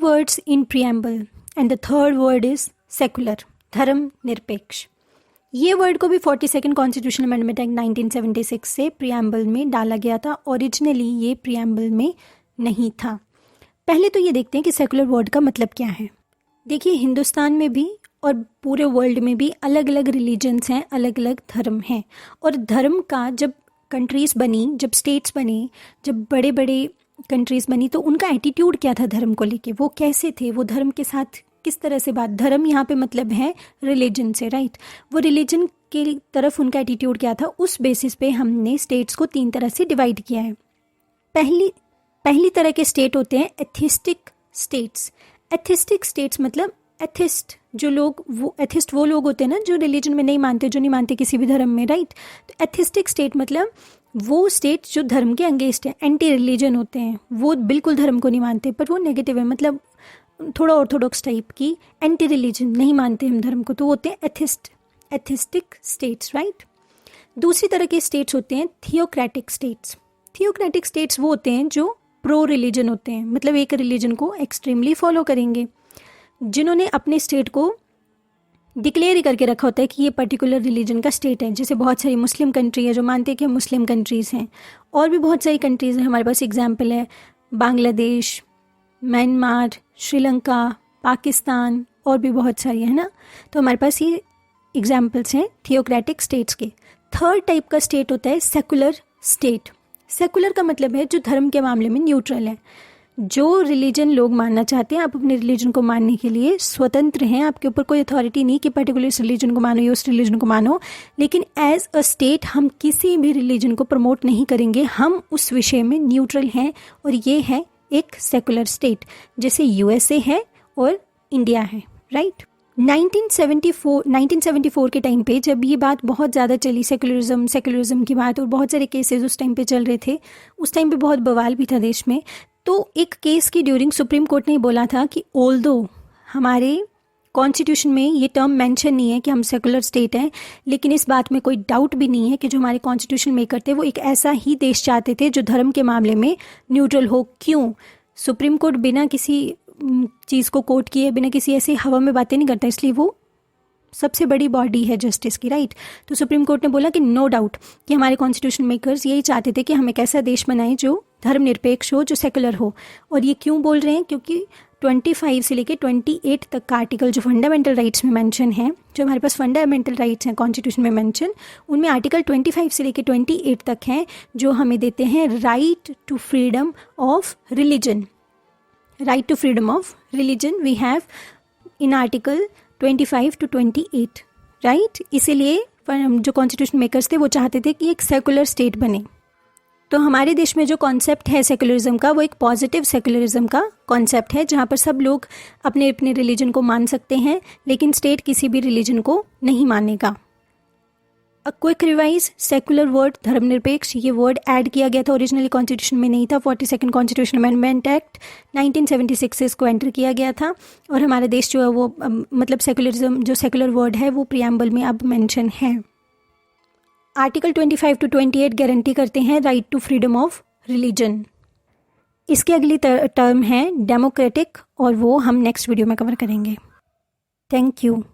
words in preamble and the third word is secular, धर्म निरपेक्ष। ये वर्ड को भी 42nd कॉन्स्टिट्यूशनल अमेंडमेंट एक्ट 1976 से प्रियम्बल में डाला गया था। ओरिजिनली ये प्रियम्बल में नहीं था। पहले तो ये देखते हैं कि सेकुलर वर्ड का मतलब क्या है। देखिए, हिंदुस्तान में भी और पूरे वर्ल्ड में भी अलग अलग रिलीजन्स हैं, अलग अलग धर्म हैं। और धर्म का जब कंट्रीज़ बनी, जब स्टेट्स बने, जब बड़े बड़े कंट्रीज़ बनी, तो उनका एटीट्यूड क्या था धर्म को लेके, वो कैसे थे, वो धर्म के साथ किस तरह से बात, धर्म यहाँ पे मतलब है रिलीजन से, राइट। वो रिलीजन के तरफ उनका एटीट्यूड क्या था, उस बेसिस पे हमने स्टेट्स को 3 तरह से डिवाइड किया है। पहली तरह के स्टेट होते हैं एथिस्टिक स्टेट्स। एथिस्टिक स्टेट्स मतलब एथिस्ट जो लोग, वो एथिस्ट वो लोग होते हैं ना जो रिलीजन में नहीं मानते, जो नहीं मानते किसी भी धर्म में, राइट। तो एथिस्टिक स्टेट मतलब वो स्टेट जो धर्म के अगेंस्ट है, एंटी रिलीजन होते हैं, वो बिल्कुल धर्म को नहीं मानते, पर वो नेगेटिव है, मतलब थोड़ा ऑर्थोडॉक्स टाइप की, एंटी रिलीजन, नहीं मानते हम धर्म को, तो वो होते हैं एथिस्टिक स्टेट्स, राइट। दूसरी तरह के स्टेट्स होते हैं थियोक्रेटिक स्टेट्स। थियोक्रेटिक स्टेट्स वो होते हैं जो प्रो रिलीजन होते हैं, मतलब एक रिलीजन को एक्सट्रीमली फॉलो करेंगे, जिन्होंने अपने स्टेट को डिक्लेयर ही करके रखा होता है कि ये पर्टिकुलर रिलीजन का स्टेट है। जैसे बहुत सारी मुस्लिम कंट्री है जो मानते हैं कि हम मुस्लिम कंट्रीज़ हैं, और भी बहुत सारी कंट्रीज़ हैं हमारे पास। एग्जाम्पल है बांग्लादेश, म्यांमार, श्रीलंका, पाकिस्तान, और भी बहुत सारी है ना। तो हमारे पास ये एग्जाम्पल्स हैं थियोक्रेटिक स्टेट्स के। थर्ड टाइप का स्टेट होता है सेकुलर स्टेट। सेकुलर का मतलब है जो धर्म के मामले में न्यूट्रल है, जो रिलीजन लोग मानना चाहते हैं, आप अपने रिलीजन को मानने के लिए स्वतंत्र हैं, आपके ऊपर कोई अथॉरिटी नहीं कि पर्टिकुलर इस रिलीजन को मानो या उस रिलीजन को मानो। लेकिन एज अ स्टेट हम किसी भी रिलीजन को प्रमोट नहीं करेंगे, हम उस विषय में न्यूट्रल हैं, और ये है एक सेकुलर स्टेट, जैसे यूएसए है और इंडिया है, राइट। 1974 के टाइम पे जब ये बात बहुत ज़्यादा चली, सेकुलरिज्म की बात, और बहुत सारे केसेस उस टाइम पे चल रहे थे, उस टाइम पे बहुत बवाल भी था देश में। तो एक केस की ड्यूरिंग सुप्रीम कोर्ट ने बोला था कि ऑल्दो हमारे कॉन्स्टिट्यूशन में ये टर्म मेंशन नहीं है कि हम सेकुलर स्टेट हैं, लेकिन इस बात में कोई डाउट भी नहीं है कि जो हमारे कॉन्स्टिट्यूशन मेकर थे वो एक ऐसा ही देश चाहते थे जो धर्म के मामले में न्यूट्रल हो। क्यों? सुप्रीम कोर्ट बिना किसी चीज़ को कोर्ट किए, बिना किसी ऐसी हवा में बातें नहीं करता, इसलिए वो सबसे बड़ी बॉडी है जस्टिस की, राइट। तो सुप्रीम कोर्ट ने बोला कि नो डाउट कि हमारे कॉन्स्टिट्यूशन मेकर्स यही चाहते थे कि हम एक ऐसा देश बनाएं जो धर्मनिरपेक्ष हो, जो सेकुलर हो। और ये क्यों बोल रहे हैं? क्योंकि 25 से लेके 28 तक का आर्टिकल जो फंडामेंटल राइट्स में मेंशन है, जो हमारे पास फंडामेंटल राइट्स हैं कॉन्स्टिट्यूशन में मेंशन, उनमें आर्टिकल 25 से लेके 28 तक हैं जो हमें देते हैं right to freedom of religion. Right to freedom of religion we have in article 25 to 28, right. इसीलिए जो कॉन्स्टिट्यूशन मेकर्स थे वो चाहते थे कि एक सेकुलर स्टेट बने। तो हमारे देश में जो कॉन्सेप्ट है सेकुलरिज्म का, वो एक पॉजिटिव सेकुलरिज्म का कॉन्सेप्ट है, जहाँ पर सब लोग अपने अपने रिलीजन को मान सकते हैं, लेकिन स्टेट किसी भी रिलीजन को नहीं मानेगा। A quick revise, secular word धर्मनिरपेक्ष, ये वर्ड ऐड किया गया था, ओरिजिनली कॉन्स्टिट्यूशन में नहीं था। 42nd कॉन्स्टिट्यूशन अमेंडमेंट एक्ट 1976 से इसको एंटर किया गया था, और हमारा देश जो है वो मतलब सेकुलरिज्म, जो सेकुलर वर्ड है वो प्रियम्बल में अब मेंशन है। आर्टिकल 25 to 28 गारंटी करते हैं right to freedom of religion. इसकी अगली टर्म है डेमोक्रेटिक, और वो हम नेक्स्ट वीडियो में कवर करेंगे। Thank you.